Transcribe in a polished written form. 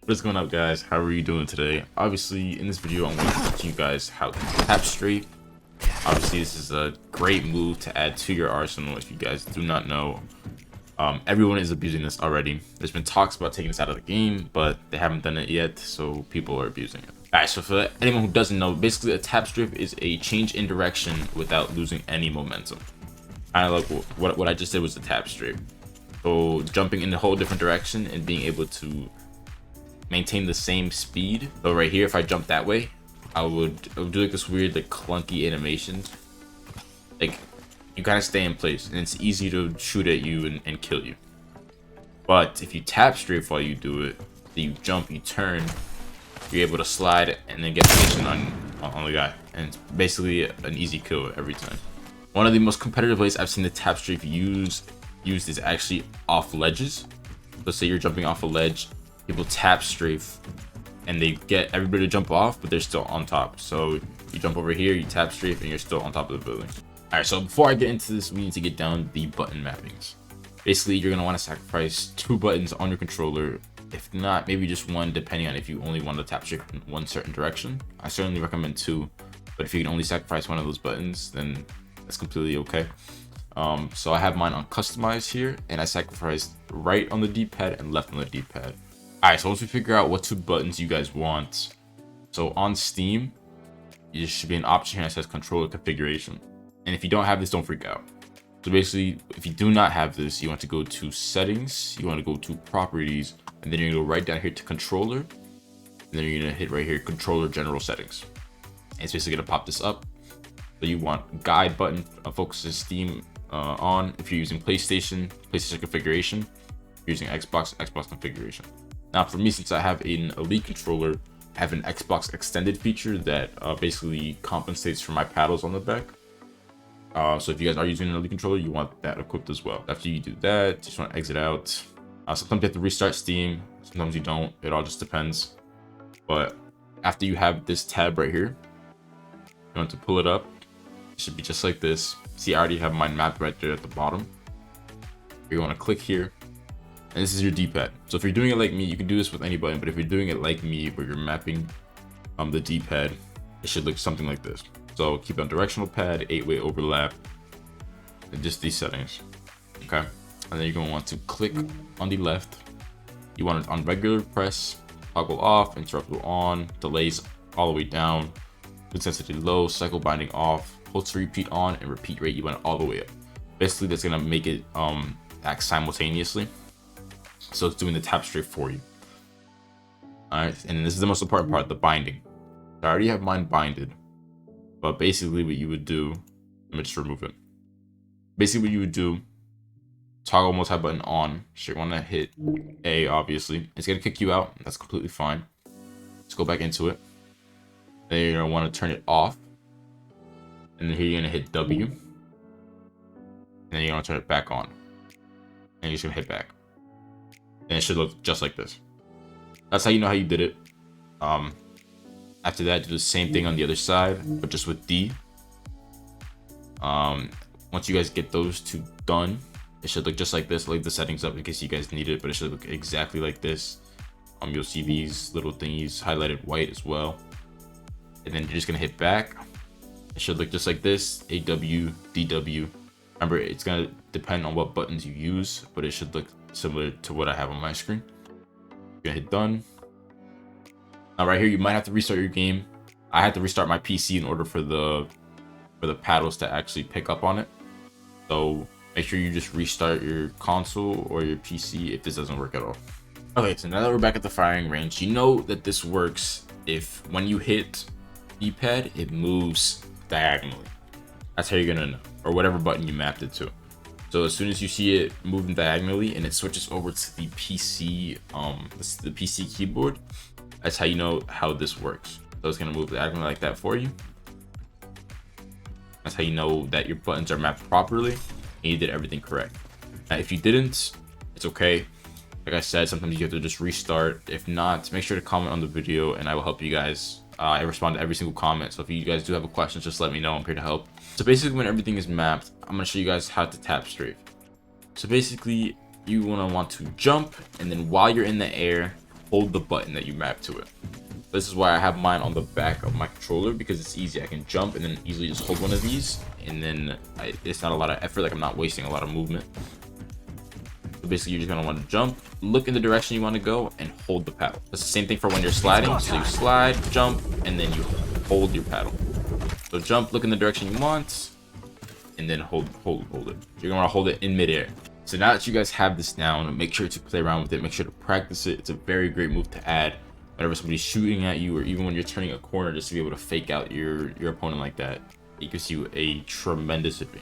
What is going up, guys? How are you doing today? Obviously, in this video, I'm going to teach you guys how to tap strafe. Obviously, this is a great move to add to your arsenal. If you guys do not know, everyone is abusing this already. There's been talks about taking this out of the game, but they haven't done it yet, so people are abusing it. Alright, so for anyone who doesn't know, basically a tap strafe is a change in direction without losing any momentum. Kind of like what I just did was the tap strafe. So jumping in a whole different direction and being able to maintain the same speed. So right here, if I jump that way, I would do like this weird like clunky animation. Like you kind of stay in place and it's easy to shoot at you and kill you. But if you tap strafe while you do it, then you jump, you turn, you're able to slide and then get position on the guy, and it's basically an easy kill every time. One of the most competitive ways I've seen the tap strafe used is actually off ledges. Let's say you're jumping off a ledge, people tap strafe and they get everybody to jump off, but they're still on top. So you jump over here, you tap strafe, and you're still on top of the building. All right, so before I get into this, we need to get down the button mappings. Basically, you're gonna want to sacrifice 2 buttons on your controller. If not, maybe just 1, depending on if you only want to tap strafe in one certain direction. I certainly recommend 2, but if you can only sacrifice 1 of those buttons, then that's completely okay. So I have mine on customize here, and I sacrificed right on the D-pad and left on the D-pad. Alright, so once we figure out what 2 buttons you guys want, so on Steam, there should be an option here that says controller configuration. And if you don't have this, don't freak out. So basically, if you do not have this, you want to go to settings, you want to go to properties, and then you're gonna go right down here to controller, and then you're gonna hit right here, controller general settings. And it's basically gonna pop this up. So you want guide button focuses Steam on. If you're using PlayStation configuration. If you're using Xbox configuration. Now for me, since I have an Elite controller, I have an Xbox extended feature that basically compensates for my paddles on the back. So if you guys are using an Elite controller, you want that equipped as well. After you do that, you just want to exit out. Sometimes you have to restart Steam, sometimes you don't. It all just depends. But after you have this tab right here, you want to pull it up. It should be just like this. See, I already have mine mapped right there at the bottom. You want to click here. And this is your D-pad. So if you're doing it like me, you can do this with any button, but if you're doing it like me, where you're mapping the D-pad, it should look something like this. So keep on directional pad, 8-way overlap, and just these settings, okay? And then you're gonna want to click on the left. You want it on regular press, toggle off, interruptible on, delays all the way down, intensity low, cycle binding off, hold to repeat on, and repeat rate, you want it all the way up. Basically, that's gonna make it act simultaneously. So it's doing the tap strafe for you. All right, and this is the most important part, the binding. I already have mine binded, but basically what you would do, let me just remove it. Basically what you would do, toggle multi-button on. So you want to hit A, obviously. It's gonna kick you out. That's completely fine. Let's go back into it. Then you're gonna want to turn it off, and then here you're gonna hit W, and then you're gonna turn it back on, and you're just gonna hit back. And it should look just like this. That's how you know how you did it. After that, do the same thing on the other side, but just with D. Once you guys get those 2 done, it should look just like this. I'll leave the settings up in case you guys need it, but it should look exactly like this. You'll see these little thingies highlighted white as well. And then you're just gonna hit back. It should look just like this, AW, DW. Remember, it's gonna depend on what buttons you use, but it should look similar to what I have on my screen. You're gonna hit done. Now right here, you might have to restart your game. I had to restart my PC in order for the paddles to actually pick up on it. So make sure you just restart your console or your PC if this doesn't work at all. Okay, so now that we're back at the firing range, you know that this works if when you hit D-pad, it moves diagonally. That's how you're gonna know, or whatever button you mapped it to. So as soon as you see it moving diagonally and it switches over to the PC, the PC keyboard, that's how you know how this works. So it's gonna move diagonally like that for you. That's how you know that your buttons are mapped properly and you did everything correct. Now, if you didn't, it's okay. Like I said, sometimes you have to just restart. If not, make sure to comment on the video and I will help you guys. I respond to every single comment. So if you guys do have a question, just let me know. I'm here to help. So basically, when everything is mapped, I'm gonna show you guys how to tap strafe. So basically, you want to jump, and then while you're in the air, hold the button that you map to it. This is why I have mine on the back of my controller, because it's easy. I can jump and then easily just hold one of these, and then it's not a lot of effort. Like, I'm not wasting a lot of movement. So basically, you're just gonna want to jump, look in the direction you want to go, and hold the paddle. That's the same thing for when you're sliding. So you slide, jump, and then you hold your paddle. So jump, look in the direction you want, and then hold it. You're gonna want to hold it in midair. So now that you guys have this down, make sure to play around with it. Make sure to practice it. It's a very great move to add whenever somebody's shooting at you, or even when you're turning a corner, just to be able to fake out your opponent like that. It gives you a tremendous advantage.